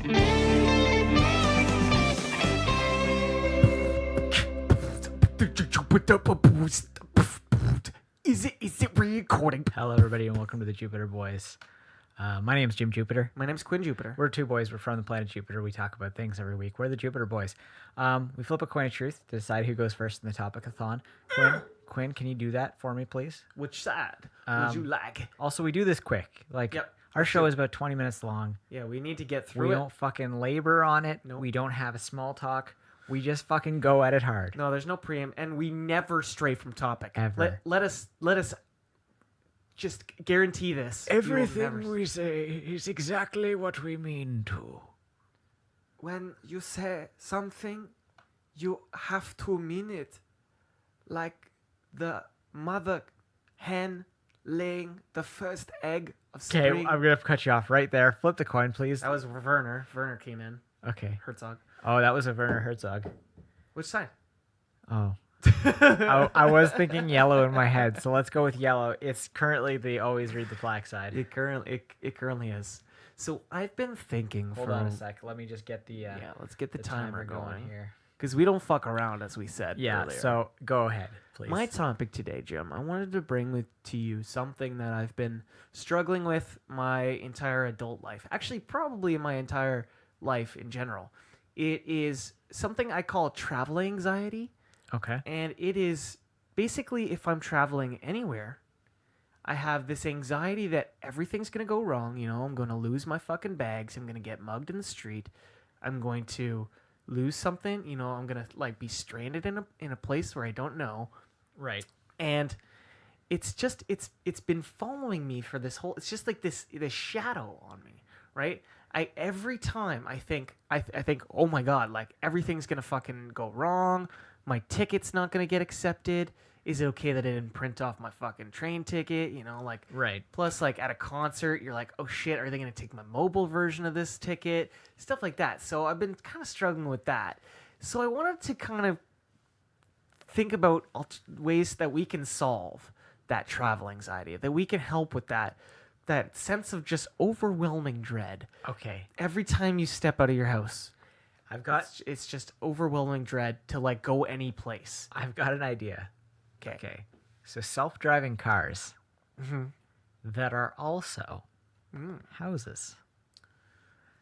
Is it recording? Hello, everybody, and welcome to the Jupiter Boys. My name's Jim Jupiter. My name's Quinn Jupiter. We're two boys. We're from the planet Jupiter. We talk about things every week. We're the Jupiter Boys. We flip a coin of truth to decide who goes first in the topic-a-thon. Quinn, can you do that for me, please? Which side would you like? Also, we do this quick. Our show is about 20 minutes long. Yeah, we need to get through We it. don't fucking labor on it. Nope. We don't have a small talk. We just fucking go at it hard. No, there's no preamp, and we never stray from topic. Ever. Let us just guarantee this. Everything we say is exactly what we mean to. When you say something, you have to mean it. Like the mother hen laying the first egg of Okay, spring. I'm going to cut you off right there. Flip the coin, please. That was Werner. Werner came in. Okay. Herzog. Oh, that was a Werner Herzog. Which side? Oh. I was thinking yellow in my head, so let's go with yellow. It's currently the always read the black side. It currently is. So I've been thinking Hold on a sec. Let me just get the let's get the timer going here. because we don't fuck around, as we said Yeah, earlier. so go ahead, please. My topic today, Jim, I wanted to bring to you something that I've been struggling with my entire adult life. Actually, probably my entire life in general. It is something I call travel anxiety. Okay. And it is basically if I'm traveling anywhere, I have this anxiety that everything's going to go wrong. You know, I'm going to lose my fucking bags. I'm going to get mugged in the street. I'm going to lose something. You know, I'm going to be stranded in a place where I don't know. Right. And it's just, it's been following me for this whole, it's just like this shadow on me, right? Every time I think, oh my God, like everything's going to fucking go wrong. My ticket's not going to get accepted. Is it okay that I didn't print off my fucking train ticket? You know, Right. Plus, at a concert, you're like, oh shit, are they going to take my mobile version of this ticket? Stuff like that. So I've been kind of struggling with that. So I wanted to kind of think about ways that we can solve that travel anxiety, that we can help with that sense of just overwhelming dread. Okay. Every time you step out of your house. It's just overwhelming dread to go any place. I've got an idea. Okay. Okay. So self-driving cars Mm-hmm. that are also houses.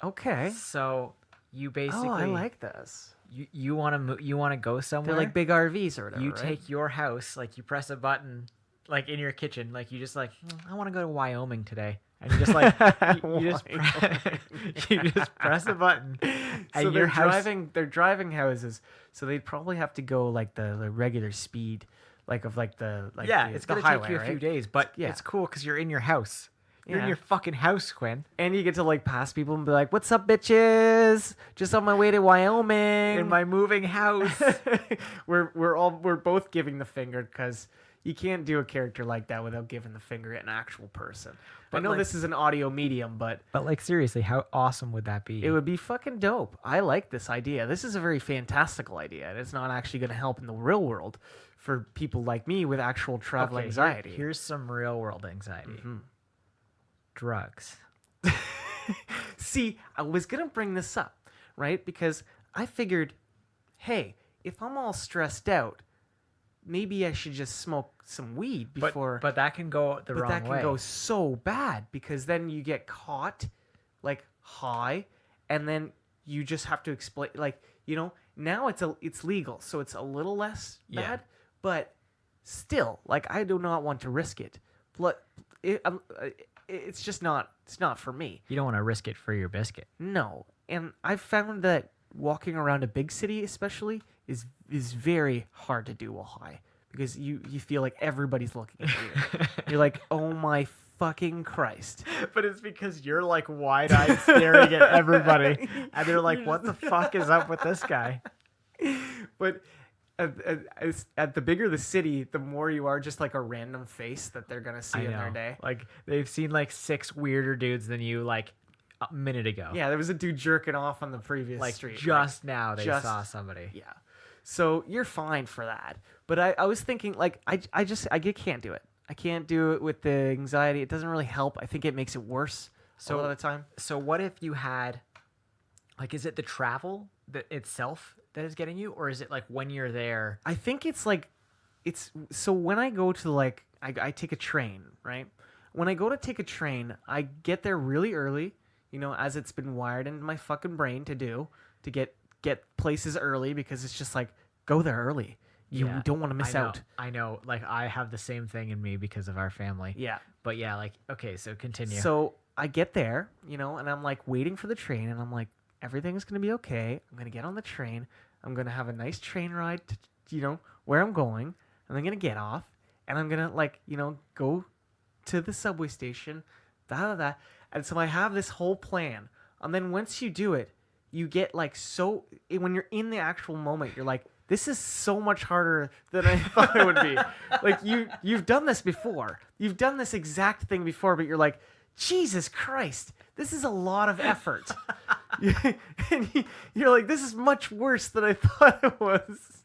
Okay. So you basically Oh, I like this. you want to go somewhere. They're like big RVs or whatever. You right? take your house, you press a button, in your kitchen, you just I want to go to Wyoming today, and you just you just press a button, and So your house. they're driving houses, so they'd probably have to go the regular speed, It's the gonna highway, take you a few right? days, but Yeah. it's cool because you're in your house. You're in Yeah. your fucking house, Quinn. And you get to pass people and be like, "What's up, bitches? Just on my way to Wyoming." In my moving house. we're both giving the finger because you can't do a character like that without giving the finger at an actual person. I But, know this is an audio medium, but But seriously, how awesome would that be? it would be fucking dope. I like this idea. This is a very fantastical idea, and it's not actually going to help in the real world for people like me with actual travel Okay, anxiety. Here's some real world anxiety. Mm-hmm. Drugs. See, I was going to bring this up, right? Because I figured, hey, if I'm all stressed out, maybe I should just smoke some weed before. But that can go the wrong way. But that can go so bad because then you get caught, high, and then you just have to explain. Now it's legal, so it's a little less Yeah. bad. But still, I do not want to risk it. It's just not. It's not for me. You don't want to risk it for your biscuit. No, and I've found that walking around a big city, especially, is very hard to do while high because you feel like everybody's looking at you. You're like, oh my fucking Christ! But it's because you're wide-eyed staring at everybody, and they're like, "What the fuck is up with this guy?" But at the bigger the city, the more you are just a random face that they're gonna see in their day. They've seen 6 weirder dudes than you a minute ago. Yeah, there was a dude jerking off on the previous street. Just now they saw somebody. Yeah. So you're fine for that. But I was thinking I can't do it. I can't do it with the anxiety. It doesn't really help. I think it makes it worse a lot of the time. So what if you had Like, is it the travel that itself that is getting you, or is it like when you're there? I think it's like so when I go to like I take a train, right? When I go to take a train, I get there really early, as it's been wired into my fucking brain to get places early because it's just like go there early. You Yeah, don't want to miss I know, out. I know. Like, I have the same thing in me because of our family. Yeah. But yeah, like, okay, so continue. So I get there, and I'm like waiting for the train, and I'm like, everything's gonna be okay. I'm gonna get on the train. I'm gonna have a nice train ride to, where I'm going, and I'm gonna get off, and I'm gonna like, go to the subway station, da. And so I have this whole plan, and then once you do it, you get like when you're in the actual moment, you're like, this is so much harder than I thought it would be. Like you've done this before. You've done this exact thing before, but you're like, Jesus Christ, this is a lot of effort. And you're like, this is much worse than I thought it was.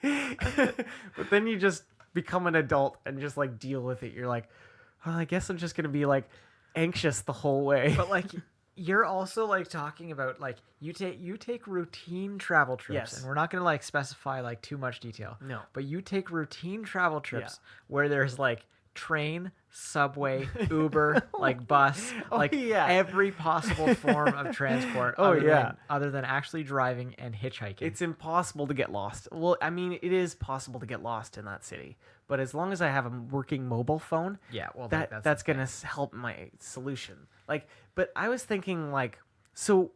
But then you just become an adult and just like deal with it. You're like, oh, I guess I'm just gonna be like anxious the whole way. But like, you're also like talking about like you take routine travel trips, Yes. and we're not gonna like specify like too much detail. No. But you take routine travel trips where there's like train, subway, Uber, like bus, like every possible form of transport. Other than actually driving and hitchhiking. It's impossible to get lost. Well, I mean, it is possible to get lost in that city, but as long as I have a working mobile phone, that's gonna help my solution. Like, but I was thinking like, so,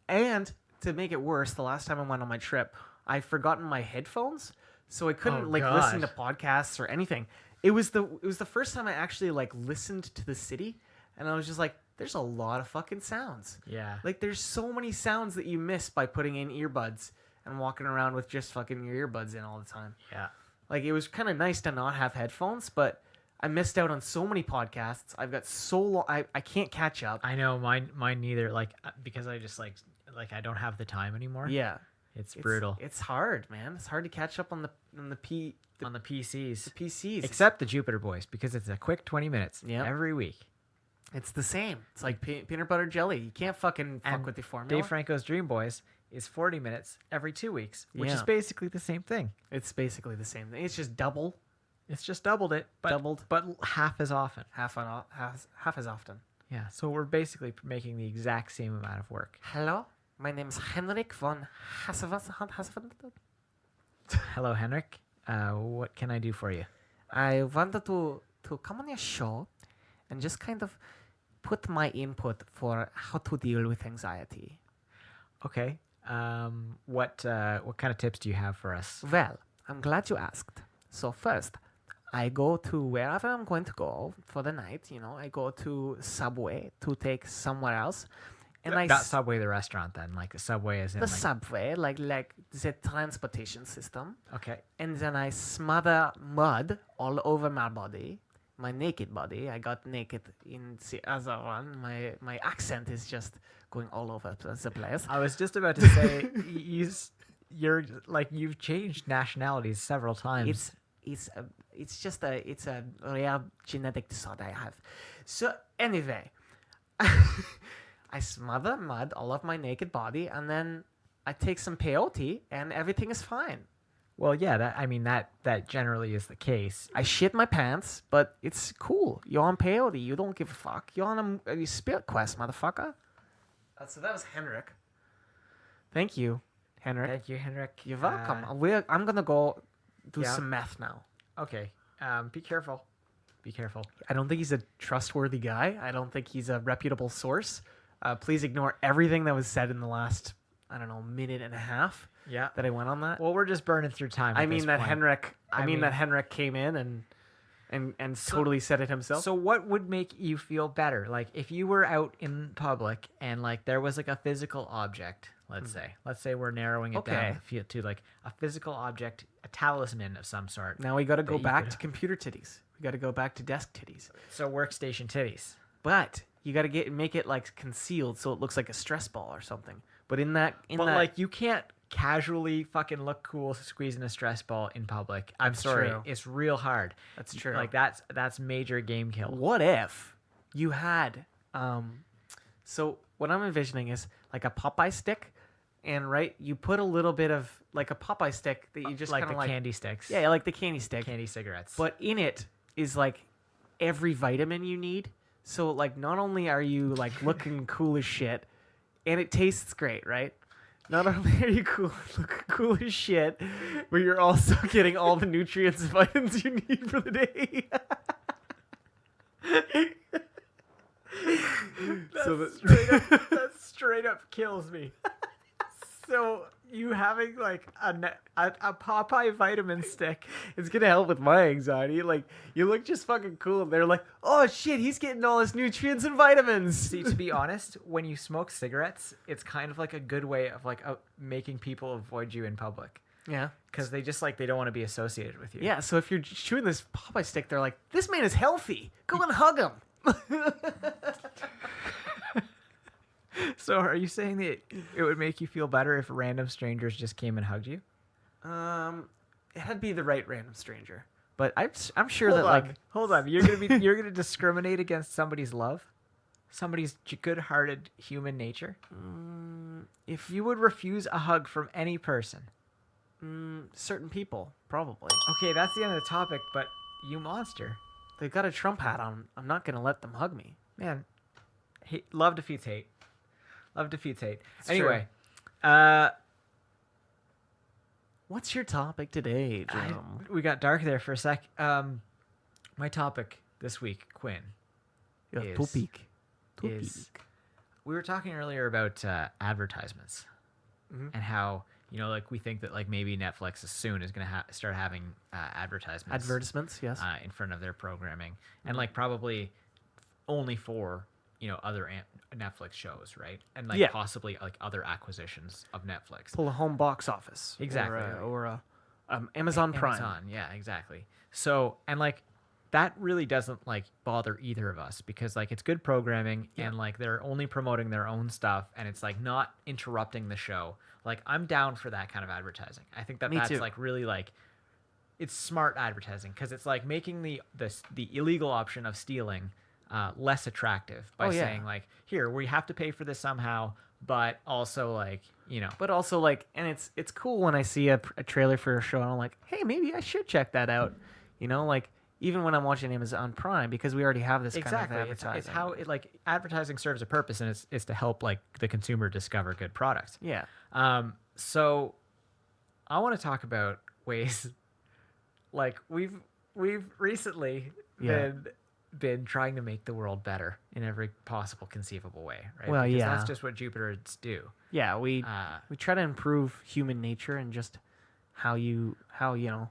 and to make it worse, the last time I went on my trip, I forgotten my headphones, so I couldn't listen to podcasts or anything. It was the first time I actually like listened to the city, and I was just like, there's a lot of fucking sounds. Yeah. Like there's so many sounds that you miss by putting in earbuds and walking around with just fucking your earbuds in all the time. Yeah. Like it was kind of nice to not have headphones, but I missed out on so many podcasts. I've got so long, I can't catch up. I know mine neither. Like, because I just like I don't have the time anymore. Yeah. It's brutal. It's hard, man. It's hard to catch up on the PCs. The PCs. Except the Jupiter Boys, because it's a quick 20 minutes every week. It's the same. It's like peanut butter jelly. You can't fucking fuck with the formula. Dave Franco's Dream Boys is 40 minutes every 2 weeks, which is Yeah. basically the same thing. It's basically the same thing. It's just double. It's just doubled it, but half as often. Half as often. Yeah, so we're basically making the exact same amount of work. Hello, my name is Henrik von Hasselhoff. Hello, Henrik. What can I do for you? I wanted to come on your show and just kind of put my input for how to deal with anxiety. Okay. What kind of tips do you have for us? Well, I'm glad you asked. So first, I go to wherever I'm going to go for the night. I go to Subway to take somewhere else. And Not Subway the restaurant then, like the Subway is in the like... Subway, like the transportation system. Okay. And then I smother mud all over my body, my naked body. I got naked in the other one. My accent is just going all over the place. I was just about to say you're like you've changed nationalities several times. It's a rare genetic disorder I have. So anyway, I smother mud all of my naked body, and then I take some peyote, and everything is fine. Well, yeah, that generally is the case. I shit my pants, but it's cool. You're on peyote. You don't give a fuck. You're on a spirit quest, motherfucker. So that was Henrik. Thank you, Henrik. Thank you, Henrik. You're welcome. I'm gonna go do some meth now. Okay. Be careful. Be careful. I don't think he's a trustworthy guy. I don't think he's a reputable source. Please ignore everything that was said in the last, minute and a half. Yeah. That I went on that. Well, we're just burning through time. I mean that Henrik came in and totally said it himself. So what would make you feel better? Like if you were out in public and like there was like a physical object, let's say we're narrowing it down to like a physical object, a talisman of some sort. Now we got to go back to computer titties. We got to go back to desk titties. So workstation titties. But you got to make it like concealed so it looks like a stress ball or something. But like you can't casually fucking look cool squeezing a stress ball in public. I'm sorry. True. It's real hard. That's true. Like that's major game kill. What if you had So what I'm envisioning is like a Popeye stick, and right, you put a little bit of like a Popeye stick that you just like kind the of like candy sticks. Yeah, like the candy stick. Candy cigarettes. But in it is like every vitamin you need. So like not only are you like looking cool as shit, and it tastes great, right? Not only are you looking cool as shit, but you're also getting all the nutrients and vitamins you need for the day. That straight up kills me. So you having like a Popeye vitamin stick, it's gonna help with my anxiety. Like you look just fucking cool, and they're like, "Oh shit, he's getting all his nutrients and vitamins." See, to be honest, when you smoke cigarettes, it's kind of like a good way of like making people avoid you in public. Yeah, because they just like they don't want to be associated with you. Yeah, so if you're chewing this Popeye stick, they're like, "This man is healthy. Go and hug him." So are you saying that it would make you feel better if random strangers just came and hugged you? It had to be the right random stranger, but I'm sure Hold on, you're gonna discriminate against somebody's love, somebody's good-hearted human nature. If you would refuse a hug from any person, certain people probably. Okay, that's the end of the topic. But you monster, they've got a Trump hat on. I'm not gonna let them hug me, man. Love defeats hate. Love defeats hate. It's anyway, what's your topic today, Jim? We got dark there for a sec. My topic this week, Quinn, is we were talking earlier about advertisements and how like we think that like maybe Netflix soon is going to start having advertisements, yes, in front of their programming, and like probably only for other Netflix shows, right? And like possibly like other acquisitions of Netflix. Pull a home box office. Exactly. Or Amazon Prime. Amazon, yeah, exactly. So, and like that really doesn't like bother either of us because like it's good programming and like they're only promoting their own stuff and it's like not interrupting the show. Like I'm down for that kind of advertising. I think that that's like really like it's smart advertising because it's like making the illegal option of stealing less attractive by saying like, here, we have to pay for this somehow, but also like, But also like, and it's cool when I see a trailer for a show and I'm like, hey, maybe I should check that out. Like even when I'm watching Amazon Prime because we already have this kind of advertising. It's how it like advertising serves a purpose and it's to help like the consumer discover good products. Yeah. So I want to talk about ways like we've recently been trying to make the world better in every possible conceivable way, right? Well, because that's just what Jupiturds do. Yeah, we try to improve human nature and just how we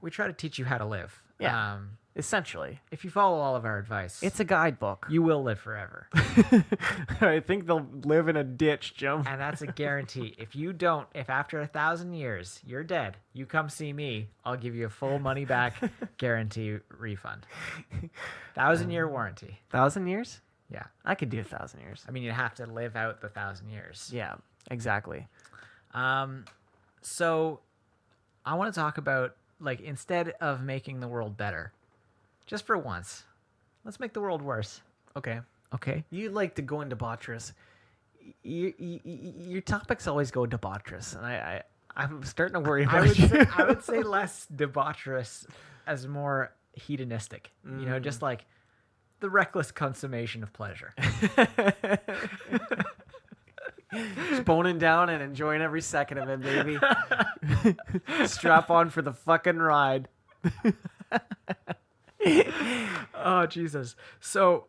try to teach you how to live. Yeah. Essentially, if you follow all of our advice, it's a guidebook. You will live forever. I think they'll live in a ditch, Jim. And that's a guarantee. If after 1,000 years you're dead, you come see me, I'll give you a full money back guarantee refund. 1,000-year warranty. 1,000 years? Yeah, I could do 1,000 years. I mean, you have to live out the 1,000 years. Yeah, exactly. So I want to talk about like instead of making the world better. Just for once, let's make the world worse. Okay. You like to go into debaucherous. Your topics always go debaucherous, and I'm starting to worry about you. I would say less debaucherous as more hedonistic. Just like the reckless consummation of pleasure. Just boning down and enjoying every second of it, baby. Strap on for the fucking ride. Oh, Jesus. So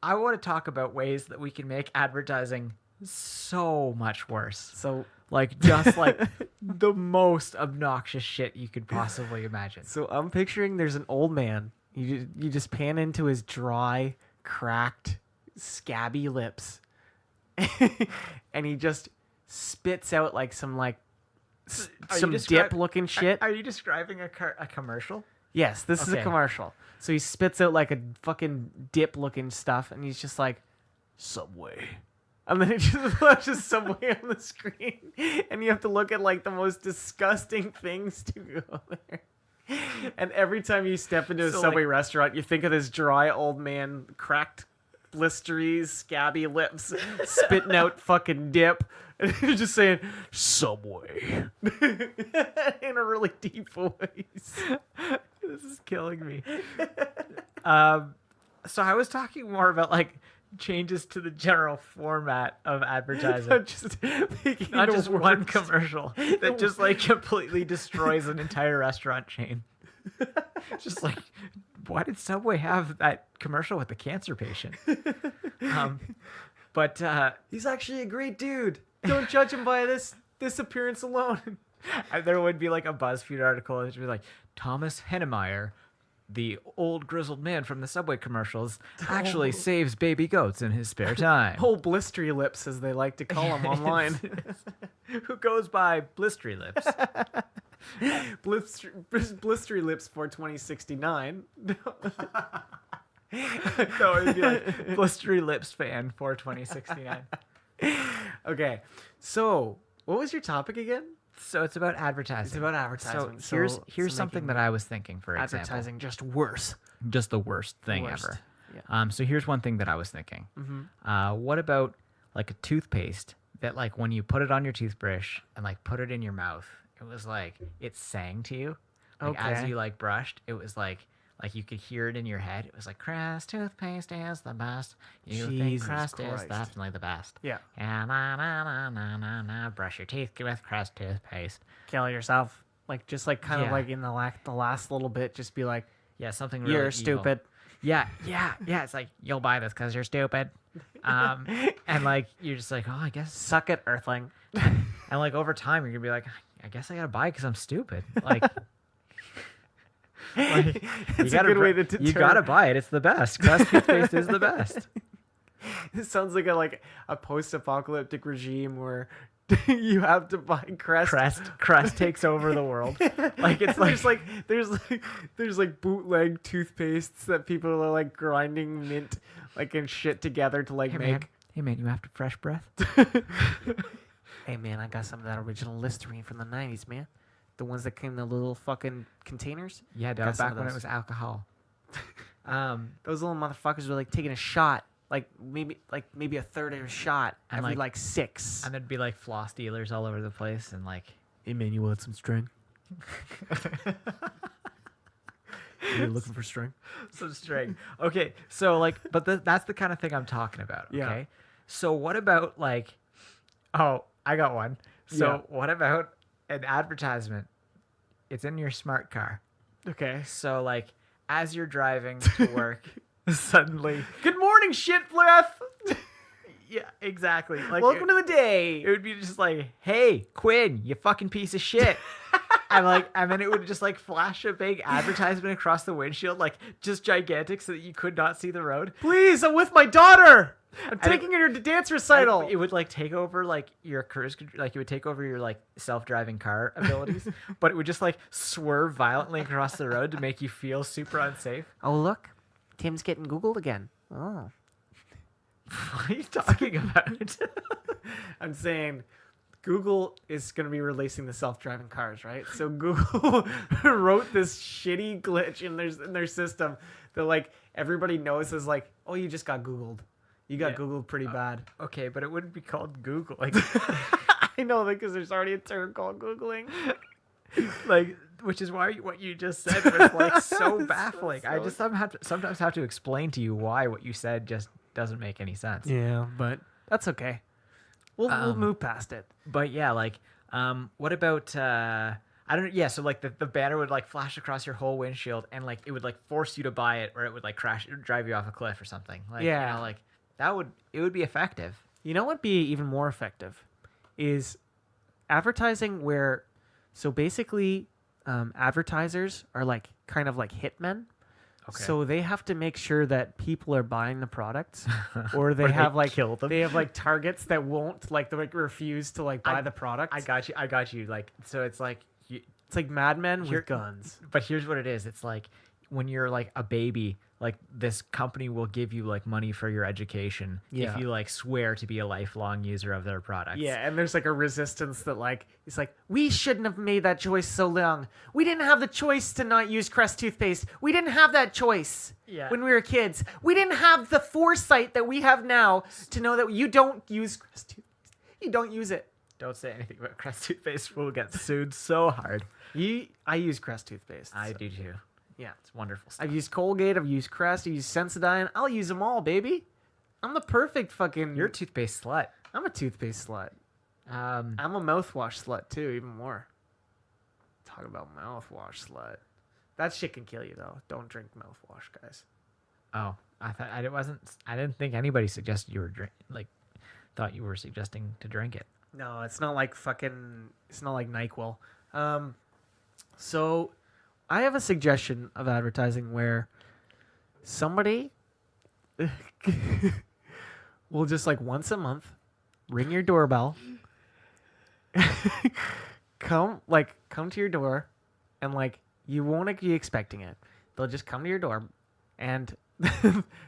I want to talk about ways that we can make advertising so much worse. So like just like the most obnoxious shit you could possibly imagine. So I'm picturing there's an old man. You just pan into his dry, cracked, scabby lips. And he just spits out like some dip looking shit. Are you describing a commercial? Yes, this is a commercial. So he spits out like a fucking dip looking stuff and he's just like, Subway. And then it just flashes Subway on the screen. And you have to look at like the most disgusting things to go there. And every time you step into a Subway restaurant, you think of this dry old man, cracked blistery, scabby lips, spitting out fucking dip, and you're just saying Subway in a really deep voice. This is killing me. So I was talking more about like changes to the general format of advertising. Not just one commercial that just like completely destroys an entire restaurant chain. Just like, why did Subway have that commercial with the cancer patient? But he's actually a great dude. Don't judge him by this appearance alone. There would be like a BuzzFeed article. It would be like, Thomas Hennemeyer, the old grizzled man from the Subway commercials, actually saves baby goats in his spare time. Old blistery lips, as they like to call him online. Who goes by Blistery Lips. Blistery Lips for 2069. No, it'd be like Blistery Lips fan for 2069. Okay, so what was your topic again? So it's about advertising. It's about advertising. So here's something that I was thinking, for example. Advertising just worse. Just the worst thing ever. Yeah. So here's one thing that I was thinking. Mm-hmm. What about like a toothpaste that like when you put it on your toothbrush and like put it in your mouth, it was like it sang to you. Like as you like brushed, it was like you could hear it in your head. It was like, Crest toothpaste is the best. You think Crest is definitely the best. Yeah. And na, brush your teeth with Crest toothpaste. Kill yourself. Like just like kind of like in the last little bit, just be like, yeah, something really you're evil. stupid. Yeah. It's like, you'll buy this because you're stupid. And like you're just like, oh, I guess suck it, Earthling. And like over time, you're gonna be like, I guess I gotta buy it because I'm stupid. Like. Like, it's a good way to deter. You gotta buy it. It's the best. Crest toothpaste is the best. It sounds like a post-apocalyptic regime where you have to buy Crest. Crest takes over the world. Like it's like there's like bootleg toothpastes that people are like grinding mint like and shit together to like make. Hey man, you after fresh breath? Hey man, I got some of that original Listerine from the 90s, man. The ones that came in the little fucking containers. Yeah, dog, back when it was alcohol. Those little motherfuckers were like taking a shot, like maybe a third of a shot and every like 6. And there'd be like floss dealers all over the place and like, hey man, you want some string? You're looking for string? Some string. Okay, so like, but that's the kind of thing I'm talking about. Okay, yeah. So what about like, oh, I got one. So what about an advertisement? It's in your smart car. Okay. So like as you're driving to work, suddenly, good morning, shit breath. Yeah, exactly. Like welcome to the day. It would be just like, hey, Quinn, you fucking piece of shit. and then it would just like flash a big advertisement across the windshield, like just gigantic so that you could not see the road. Please, I'm with my daughter. I'm taking her to dance recital. It would like take over like your cruise, like it would take over your like self-driving car abilities, but it would just like swerve violently across the road to make you feel super unsafe. Oh look, Tim's getting Googled again. Oh, what are you talking about? I'm saying Google is going to be releasing the self-driving cars, right? So Google wrote this shitty glitch in their system that like everybody knows is like, oh, you just got Googled. You got Googled pretty bad. Okay, but it wouldn't be called Google. Like, I know, because there's already a term called Googling. Like, which is why what you just said was like so baffling. I just sometimes have to explain to you why what you said just doesn't make any sense. Yeah, but that's okay. We'll move past it. But yeah, like, what about I don't know. Yeah, so like the banner would like flash across your whole windshield, and like it would like force you to buy it, or it would like drive you off a cliff or something. Like, yeah, you know, like it would be effective. You know what'd be even more effective is advertising where, so basically, advertisers are like kind of like hitmen. Okay. So they have to make sure that people are buying the products, or they have like kill them. They have like targets that won't like refuse to like buy the product. I got you. Like, so it's like it's like Mad Men with guns. But here's what it is. It's like when you're like a baby, like this company will give you like money for your education if you like swear to be a lifelong user of their products. Yeah, and there's like a resistance that like it's like we shouldn't have made that choice so long. We didn't have the choice to not use Crest toothpaste. We didn't have that choice when we were kids. We didn't have the foresight that we have now to know that you don't use Crest toothpaste. You don't use it. Don't say anything about Crest toothpaste. We'll get sued so hard. I use Crest toothpaste. I do too. Yeah. It's wonderful stuff. I've used Colgate, I've used Crest, I've used Sensodyne. I'll use them all, baby. I'm the perfect fucking... You're a toothpaste slut. I'm a toothpaste slut. Um, I'm a mouthwash slut, too, even more. Talk about mouthwash slut. That shit can kill you, though. Don't drink mouthwash, guys. Oh, I thought I didn't think anybody suggested you were thought you were suggesting to drink it. No, it's not like fucking... It's not like NyQuil. So... I have a suggestion of advertising where somebody will just like once a month ring your doorbell, come to your door, and like you won't be expecting it. They'll just come to your door, and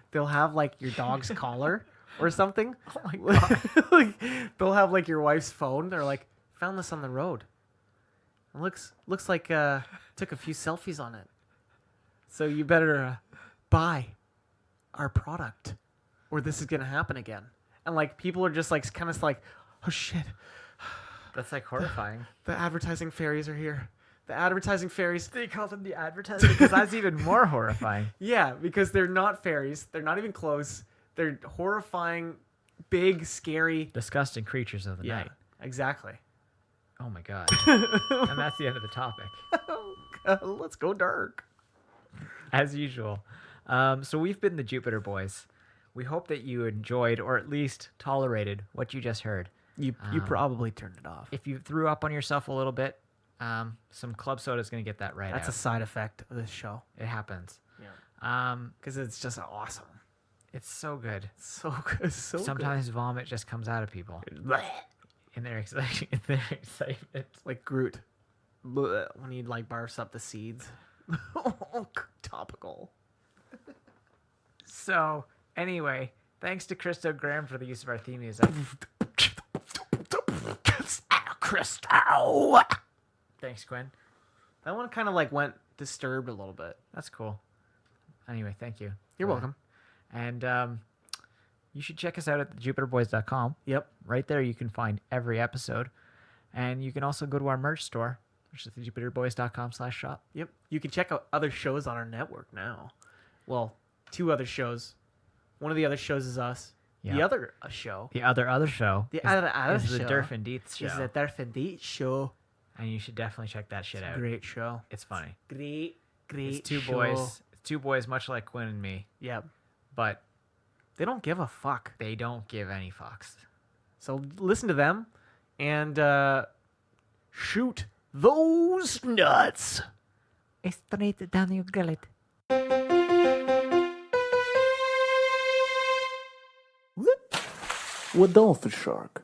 they'll have like your dog's collar or something. Oh my god! Like, they'll have like your wife's phone. They're like, found this on the road. It looks like took a few selfies on it. So you better buy our product or this is going to happen again. And like people are just like kind of like, oh shit. That's like horrifying. The advertising fairies are here. The advertising fairies. They call them the advertising because that's even more horrifying. Yeah, because they're not fairies. They're not even close. They're horrifying, big, scary, disgusting creatures of the night. Exactly. Oh my god. And that's the end of the topic. Let's go dark. As usual. So we've been the Jupiter Boys. We hope that you enjoyed or at least tolerated what you just heard. You probably turned it off. If you threw up on yourself a little bit, some club soda is going to get that right That's out. a side effect of this show. It happens. Yeah. Because it's just awesome. It's so good. So good. So sometimes vomit just comes out of people. In their excitement. Like Groot. When he like barfs up the seeds. Topical. So, anyway, thanks to Christo Graham for the use of our theme music. Christo! Thanks, Quinn. That one kind of like went disturbed a little bit. That's cool. Anyway, thank you. You're welcome. And you should check us out at thejupiterboys.com. Yep. Right there you can find every episode. And you can also go to our merch store, which is thejupiterboys.com/shop. Yep. You can check out other shows on our network now. Well, 2 other shows. One of the other shows is us. Yep. The other show. The other show. The other is show. the Durf and Dietz show. Is the Durf and Dietz show. And you should definitely check that shit out. Great show. It's funny. Great it's two show. boys. It's 2 boys, much like Quinn and me. Yep. But they don't give a fuck. They don't give any fucks. So listen to them and shoot those nuts. Straight down your gullet. What dolphin shark?